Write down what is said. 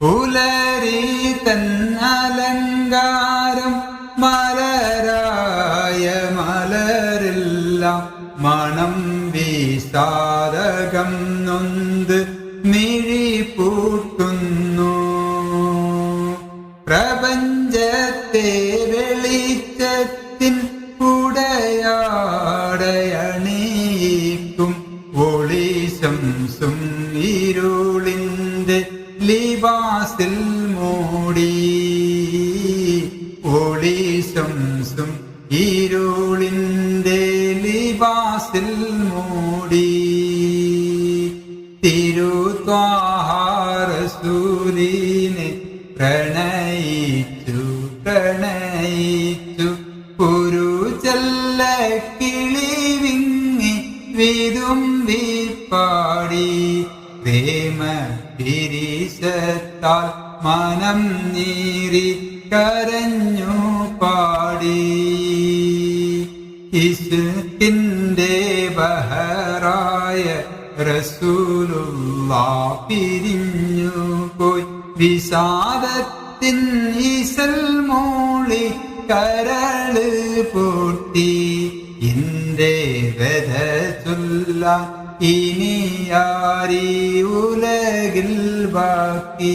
പുലരി തന്നലങ്കാരം മലരായ മലരെല്ലാം മണം വീസാതകം നൊന്ത് മിഴി പൂട്ടുന്നു. പ്രപഞ്ചത്തെ വെളിച്ചത്തിൻ ഉടയാടയണിയിക്കും ഒളിശംസും ഇരുളിന്റെ ലിബാസിൽ മൂടി. ഒളിശംസും ഇരുളിന്റെ ലിബാസിൽ മൂടി. തിരുത്വാഹ റസൂലിനെ പ്രണയിച്ചു ഒരു ചെല്ല കിളി വിങ്ങി വിതുമ്പി പാടി. പ്രേമ പിരിശത്താൽ മനം നീറി കരഞ്ഞു പാടി. ഇസ്കിന്റെ ബഹറായ റസൂലുള്ളാഹ് പിരിഞ്ഞു പോയി. വിഷാദത്തിൻ ഈസൽ മൂളി കരള് പൊട്ടി. എന്റെ വ്യഥ ചൊല്ലാൻ ഇനിയാരീ ഉലകിൽ ബാക്കി.